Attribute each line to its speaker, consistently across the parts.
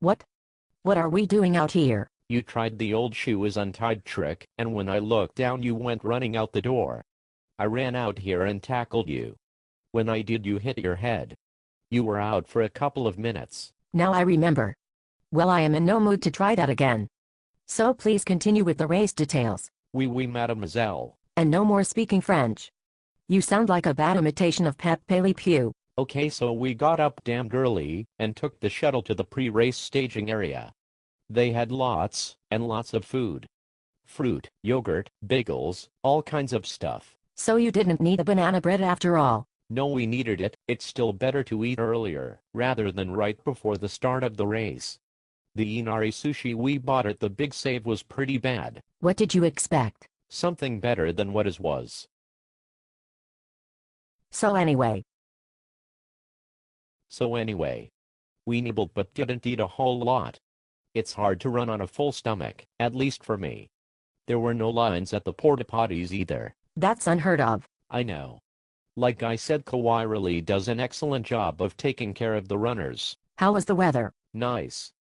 Speaker 1: What? What are we doing out here?
Speaker 2: You tried the old shoe is untied trick, and when I looked down you went running out the door. I ran out here and tackled you. When I did you hit your head. You were out for a couple of minutes.
Speaker 1: Now I remember. Well, I am in no mood to try that again. So please continue with the race details.
Speaker 2: Oui, mademoiselle.
Speaker 1: And no more speaking French. You sound like a bad imitation of Pepe Le Pew.
Speaker 2: Okay, so we got up damned early and took the shuttle to the pre-race staging area. They had lots and lots of food. Fruit, yogurt, bagels, all kinds of stuff.
Speaker 1: So you didn't need a banana bread after all.
Speaker 2: No, we needed it. It's still better to eat earlier, rather than right before the start of the race. The inari sushi we bought at the Big Save was pretty bad.
Speaker 1: What did you expect?
Speaker 2: Something better than what it was.
Speaker 1: So anyway,
Speaker 2: we nibbled but didn't eat a whole lot. It's hard to run on a full stomach, at least for me. There were no lines at the porta potties either.
Speaker 1: that's unheard of.
Speaker 2: I know. Like I said, Kauai really does an excellent job of taking care of the runners.
Speaker 1: How was the weather?
Speaker 2: Nice.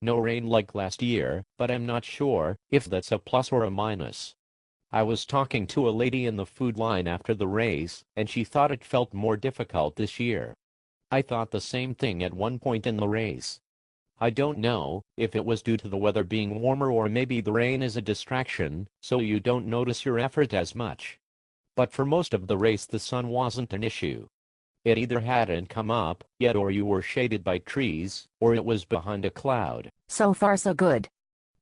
Speaker 2: No rain like last year, but I'm not sure if that's a plus or a minus. I was talking to a lady in the food line after the race, and she thought it felt more difficult this year. I thought the same thing at one point in the race. I don't know if it was due to the weather being warmer or maybe the rain is a distraction, so you don't notice your effort as much. But for most of the race the sun wasn't an issue. It either hadn't come up yet or you were shaded by trees, or it was behind a cloud.
Speaker 1: So far so good.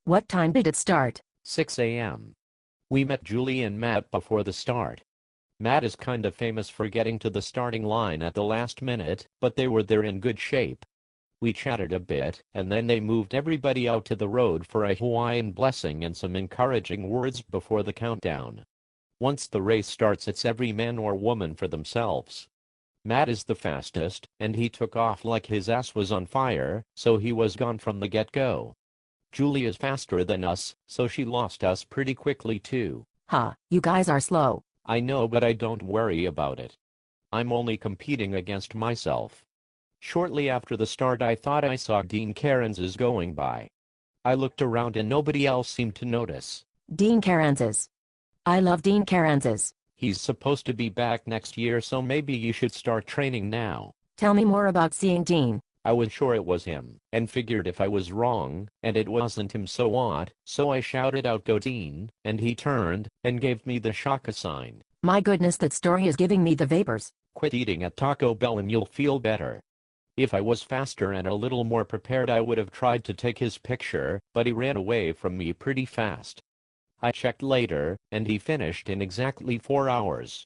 Speaker 1: What time did it start?
Speaker 2: 6 a.m. We met Julie and Matt before the start. Matt is kind of famous for getting to the starting line at the last minute, but they were there in good shape. We chatted a bit, and then they moved everybody out to the road for a Hawaiian blessing and some encouraging words before the countdown. Once the race starts, it's every man or woman for themselves. Matt is the fastest, and he took off like his ass was on fire, so he was gone from the get-go. Julie is faster than us, so she lost us pretty quickly too.
Speaker 1: Huh, you guys are slow.
Speaker 2: I know, but I don't worry about it. I'm only competing against myself. Shortly after the start I thought I saw Dean Carens's going by. I looked around and nobody else seemed to notice.
Speaker 1: Dean Carens's. I love Dean Carens's.
Speaker 2: He's supposed to be back next year, so maybe you should start training now.
Speaker 1: Tell me more about seeing Dean.
Speaker 2: I was sure it was him, and figured if I was wrong, and it wasn't him, so what? So I shouted out, "Go Dean," and he turned, and gave me the shaka sign.
Speaker 1: My goodness, that story is giving me the vapors.
Speaker 2: Quit eating at Taco Bell and you'll feel better. If I was faster and a little more prepared I would have tried to take his picture, but he ran away from me pretty fast. I checked later, and he finished in exactly 4 hours.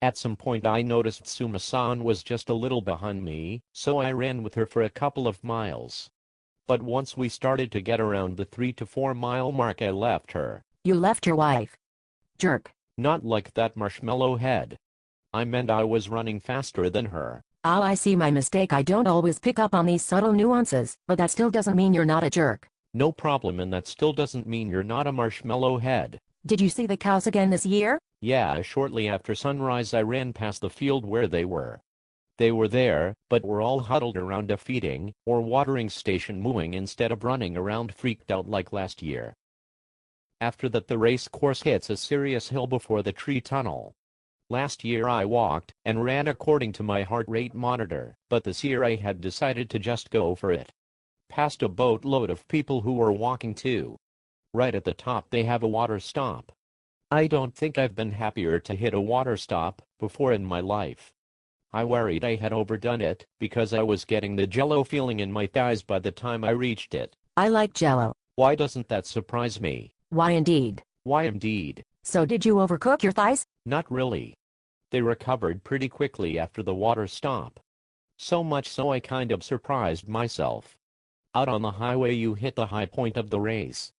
Speaker 2: At some point I noticed Suma-san was just a little behind me, so I ran with her for a couple of miles. But once we started to get around the 3 to 4 mile mark I left her.
Speaker 1: You left your wife. Jerk.
Speaker 2: Not like that, marshmallow head. I meant I was running faster than her.
Speaker 1: Ah, I see my mistake. I don't always pick up on these subtle nuances, but that still doesn't mean you're not a jerk.
Speaker 2: No problem, and that still doesn't mean you're not a marshmallow head.
Speaker 1: Did you see the cows again this year?
Speaker 2: Yeah, shortly after sunrise I ran past the field where they were. They were there, but were all huddled around a feeding or watering station mooing instead of running around freaked out like last year. After that the race course hits a serious hill before the tree tunnel. Last year I walked and ran according to my heart rate monitor, but this year I had decided to just go for it. Past a boatload of people who were walking too. Right at the top they have a water stop. I don't think I've been happier to hit a water stop before in my life. I worried I had overdone it because I was getting the jello feeling in my thighs by the time I reached it.
Speaker 1: I like jello.
Speaker 2: Why doesn't that surprise me?
Speaker 1: Why indeed?
Speaker 2: Why indeed?
Speaker 1: So did you overcook your thighs?
Speaker 2: Not really. They recovered pretty quickly after the water stop. So much so I kind of surprised myself. Out on the highway you hit the high point of the race.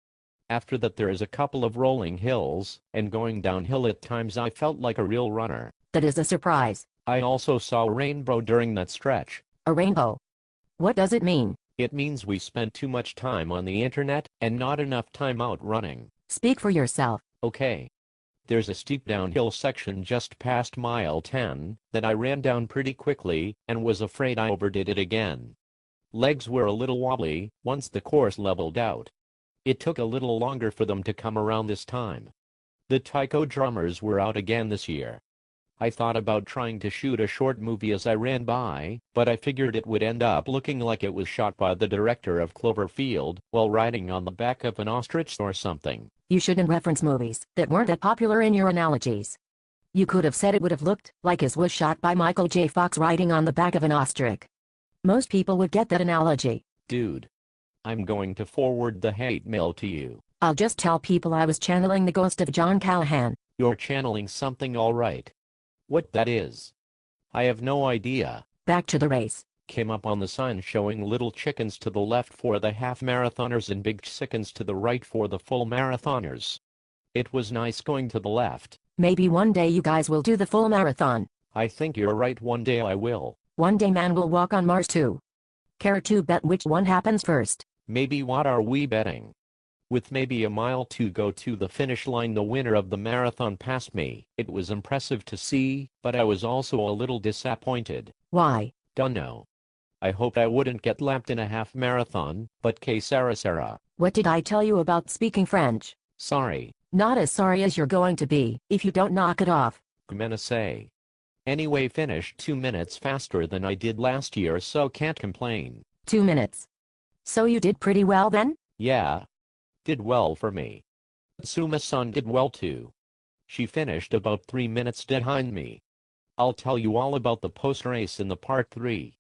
Speaker 2: After that there is a couple of rolling hills, and going downhill at times I felt like a real runner.
Speaker 1: That is a surprise.
Speaker 2: I also saw a rainbow during that stretch.
Speaker 1: A rainbow? What does it mean?
Speaker 2: It means we spent too much time on the internet and not enough time out running.
Speaker 1: Speak for yourself.
Speaker 2: Okay. There's a steep downhill section just past mile 10 that I ran down pretty quickly and was afraid I overdid it again. Legs were a little wobbly once the course leveled out. It took a little longer for them to come around this time. The taiko drummers were out again this year. I thought about trying to shoot a short movie as I ran by, but I figured it would end up looking like it was shot by the director of Cloverfield while riding on the back of an ostrich or something.
Speaker 1: You shouldn't reference movies that weren't that popular in your analogies. You could have said it would have looked like it was shot by Michael J. Fox riding on the back of an ostrich. Most people would get that analogy.
Speaker 2: Dude. I'm going to forward the hate mail to you.
Speaker 1: I'll just tell people I was channeling the ghost of John Callahan.
Speaker 2: You're channeling something all right. What that is? I have no idea.
Speaker 1: Back to the race.
Speaker 2: Came up on the sign showing little chickens to the left for the half-marathoners and big chickens to the right for the full marathoners. It was nice going to the left.
Speaker 1: Maybe one day you guys will do the full marathon.
Speaker 2: I think you're right, one day I will.
Speaker 1: One day man will walk on Mars too. Care to bet which one happens first?
Speaker 2: Maybe. What are we betting? With maybe a mile to go to the finish line, the winner of the marathon passed me. It was impressive to see, but I was also a little disappointed.
Speaker 1: Why?
Speaker 2: Dunno. I hoped I wouldn't get lapped in a half marathon, but que sera.
Speaker 1: What did I tell you about speaking French?
Speaker 2: Sorry.
Speaker 1: Not as sorry as you're going to be, if you don't knock it off.
Speaker 2: Gonna say. Anyway, finished 2 minutes faster than I did last year, so can't complain.
Speaker 1: 2 minutes. So you did pretty well then?
Speaker 2: Yeah. Did well for me. Suma-san did well too. She finished about 3 minutes behind me. I'll tell you all about the post-race in the part 3.